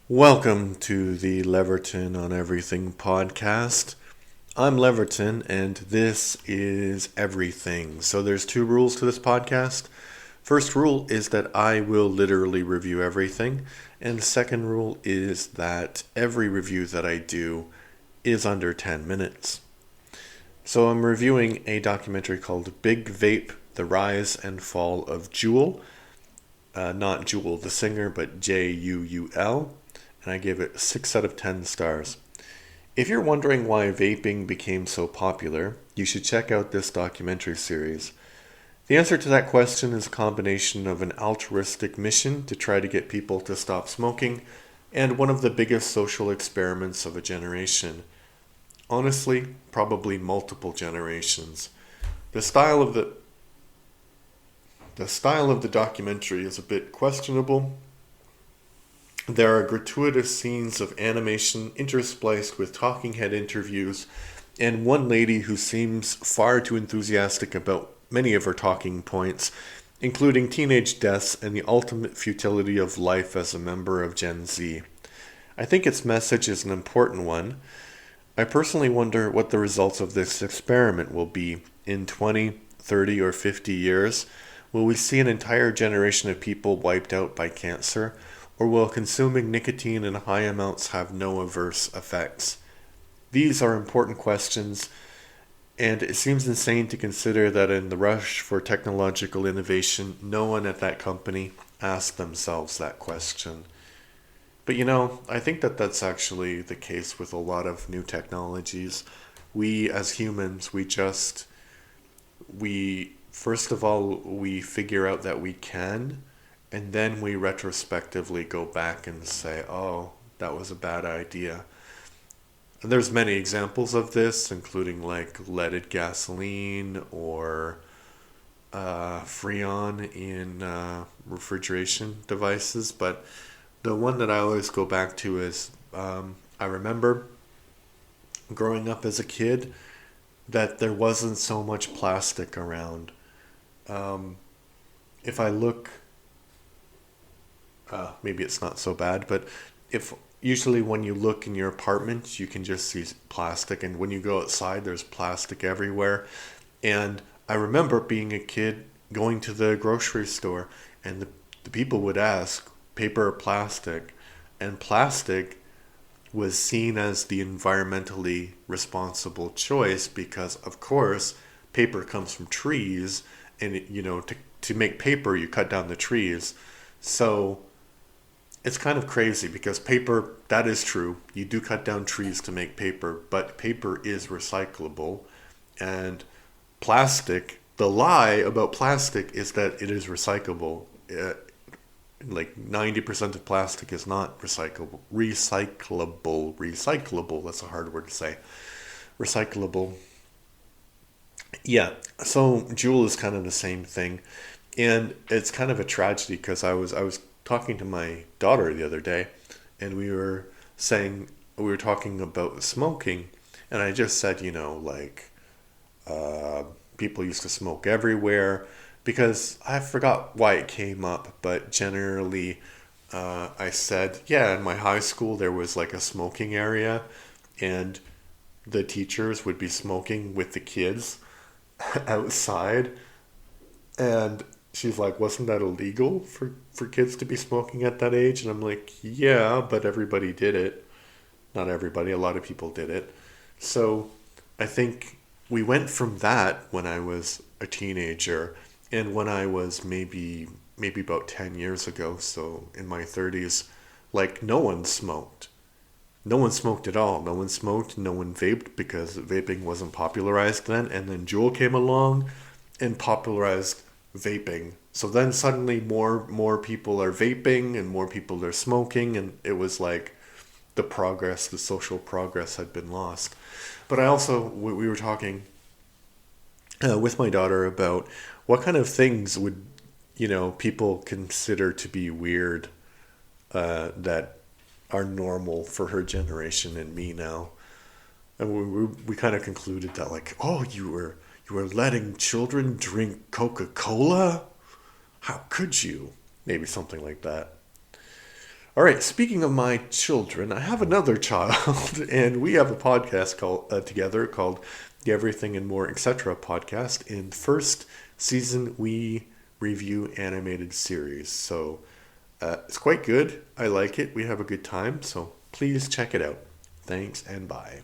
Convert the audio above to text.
Welcome to the Leverton on Everything podcast. I'm Leverton, and this is everything. So there's two rules to this podcast. First rule is that I will literally review everything, and the second rule is that every review that I do is under 10 minutes. So I'm reviewing a documentary called Big Vape, The Rise and Fall of Juul. Not Juul the singer, but Juul. And I gave it 6 out of 10 stars. If you're wondering why vaping became so popular, you should check out this documentary series. The answer to that question is a combination of an altruistic mission to try to get people to stop smoking and one of the biggest social experiments of a generation. Honestly, probably multiple generations. The style of the documentary is a bit questionable. There are gratuitous scenes of animation interspliced with talking head interviews, and one lady who seems far too enthusiastic about many of her talking points, including teenage deaths and the ultimate futility of life as a member of Gen Z. I think its message is an important one. I personally wonder what the results of this experiment will be in 20, 30, or 50 years. Will we see an entire generation of people wiped out by cancer? Or will consuming nicotine in high amounts have no adverse effects? These are important questions, and it seems insane to consider that in the rush for technological innovation, no one at that company asked themselves that question. But I think that that's actually the case with a lot of new technologies. We as humans, we first of all, we figure out that we can, and then we retrospectively go back and say, oh, that was a bad idea. And there's many examples of this, including like leaded gasoline or Freon in refrigeration devices. But the one that I always go back to is I remember growing up as a kid that there wasn't so much plastic around. If I look maybe it's not so bad, but if usually when you look in your apartment, you can just see plastic, and when you go outside, there's plastic everywhere. And I remember being a kid going to the grocery store, and the people would ask, paper or plastic? And plastic was seen as the environmentally responsible choice because, of course, paper comes from trees, and to make paper, you cut down the trees. So it's kind of crazy because paper, that is true. You do cut down trees to make paper, but paper is recyclable. And plastic, the lie about plastic is that it is recyclable. Like 90% of plastic is not recyclable. Recyclable, that's a hard word to say. Recyclable. Yeah, so Juul is kind of the same thing. And it's kind of a tragedy because I was talking to my daughter the other day, and we were talking about smoking, and I just said, people used to smoke everywhere, because I forgot why it came up, but generally, I said, yeah, in my high school there was like a smoking area, and the teachers would be smoking with the kids outside, and she's like, wasn't that illegal for kids to be smoking at that age? And I'm like, yeah, but everybody did it. Not everybody, a lot of people did it. So I think we went from that when I was a teenager, and when I was maybe about 10 years ago, so in my 30s, like no one smoked. No one smoked at all. No one smoked, no one vaped because vaping wasn't popularized then, and then Juul came along and popularized vaping. So then suddenly more people are vaping and more people are smoking, and it was like the social progress had been lost. But I also we were talking with my daughter about what kind of things would people consider to be weird that are normal for her generation and me now. And we kind of concluded that, like, oh, you were letting children drink Coca-Cola? How could you? Maybe something like that. All right, speaking of my children, I have another child, and we have a podcast together called the Everything and More Etc. podcast. In first season, we review animated series. So it's quite good. I like it. We have a good time. So please check it out. Thanks and bye.